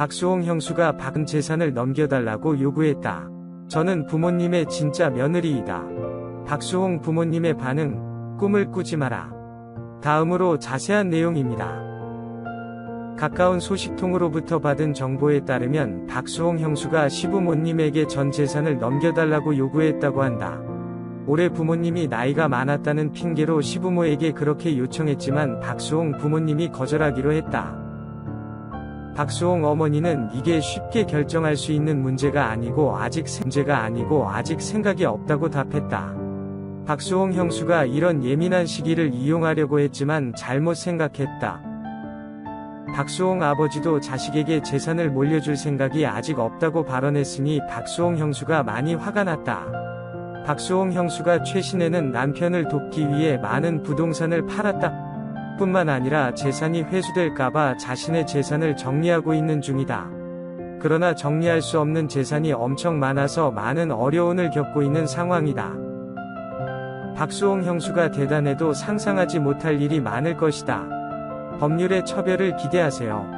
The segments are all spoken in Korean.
박수홍 형수가 박은 재산을 넘겨달라고 요구했다. 저는 부모님의 진짜 며느리이다. 박수홍 부모님의 반응, 꿈을 꾸지 마라. 다음으로 자세한 내용입니다. 가까운 소식통으로부터 받은 정보에 따르면 박수홍 형수가 시부모님에게 전 재산을 넘겨달라고 요구했다고 한다. 올해 부모님이 나이가 많았다는 핑계로 시부모에게 그렇게 요청했지만 박수홍 부모님이 거절하기로 했다. 박수홍 어머니는 이게 쉽게 결정할 수 있는 문제가 아니고 아직 생각이 없다고 답했다. 박수홍 형수가 이런 예민한 시기를 이용하려고 했지만 잘못 생각했다. 박수홍 아버지도 자식에게 재산을 물려줄 생각이 아직 없다고 발언했으니 박수홍 형수가 많이 화가 났다. 박수홍 형수가 최신에는 남편을 돕기 위해 많은 부동산을 팔았다. 뿐만 아니라 재산이 회수될까봐 자신의 재산을 정리하고 있는 중이다. 그러나 정리할 수 없는 재산이 엄청 많아서 많은 어려움을 겪고 있는 상황이다. 박수홍 형수가 대단해도 상상하지 못할 일이 많을 것이다. 법률의 처벌을 기대하세요.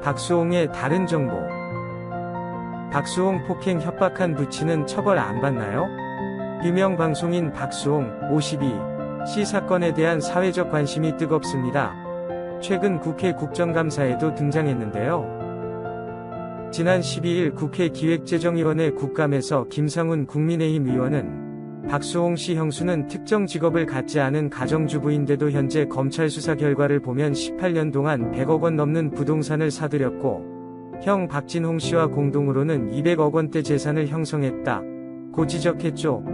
박수홍의 다른 정보. 박수홍 폭행 협박한 부친은 처벌 안 받나요? 유명 방송인 박수홍 52씨 사건에 대한 사회적 관심이 뜨겁습니다. 최근 국회 국정감사에도 등장했는데요. 지난 12일 국회 기획재정위원회 국감에서 김상훈 국민의힘 의원은 박수홍 씨 형수는 특정 직업을 갖지 않은 가정주부인데도 현재 검찰 수사 결과를 보면 18년 동안 100억 원 넘는 부동산을 사들였고 형 박진홍 씨와 공동으로는 200억 원대 재산을 형성했다 고 지적했죠.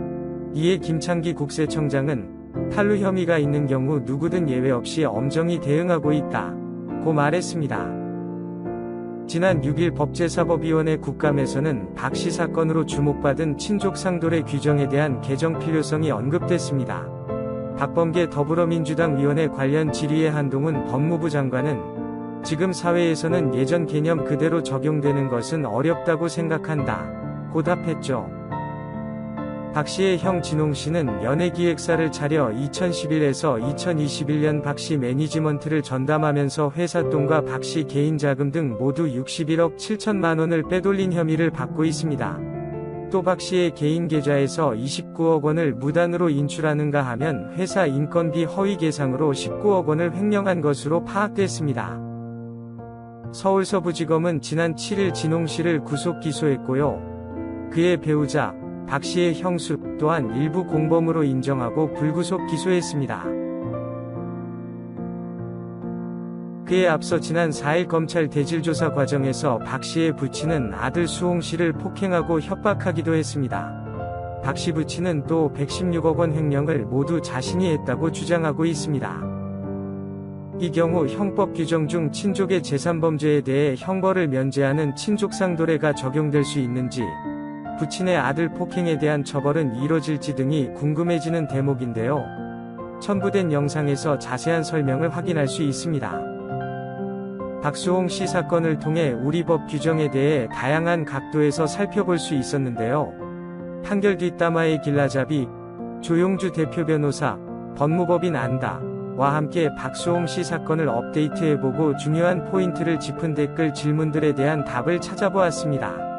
이에 김창기 국세청장은 탈루 혐의가 있는 경우 누구든 예외 없이 엄정히 대응하고 있다 고 말했습니다. 지난 6일 법제사법위원회 국감에서는 박 씨 사건으로 주목받은 친족상돌의 규정에 대한 개정 필요성이 언급됐습니다. 박범계 더불어민주당 위원회 관련 질의에 한동훈 법무부 장관은 지금 사회에서는 예전 개념 그대로 적용되는 것은 어렵다고 생각한다 고 답했죠. 박 씨의 형 진홍 씨는 연예기획사를 차려 2011에서 2021년 박 씨 매니지먼트를 전담하면서 회사 돈과 박 씨 개인 자금 등 모두 61억 7천만 원을 빼돌린 혐의를 받고 있습니다. 또 박 씨의 개인 계좌에서 29억 원을 무단으로 인출하는가 하면 회사 인건비 허위 계상으로 19억 원을 횡령한 것으로 파악됐습니다. 서울서부지검은 지난 7일 진홍 씨를 구속 기소했고요. 그의 배우자 박 씨의 형수 또한 일부 공범으로 인정하고 불구속 기소했습니다. 그에 앞서 지난 4일 검찰 대질조사 과정에서 박 씨의 부친은 아들 수홍 씨를 폭행하고 협박하기도 했습니다. 박 씨 부친은 또 116억 원 횡령을 모두 자신이 했다고 주장하고 있습니다. 이 경우 형법 규정 중 친족의 재산범죄에 대해 형벌을 면제하는 친족상도례가 적용될 수 있는지, 부친의 아들 폭행에 대한 처벌은 이뤄질지 등이 궁금해지는 대목인데요. 첨부된 영상에서 자세한 설명을 확인할 수 있습니다. 박수홍 씨 사건을 통해 우리 법 규정에 대해 다양한 각도에서 살펴볼 수 있었는데요. 판결 뒷담화의 길라잡이, 조용주 대표 변호사, 법무법인 안다와 함께 박수홍 씨 사건을 업데이트해보고 중요한 포인트를 짚은 댓글 질문들에 대한 답을 찾아보았습니다.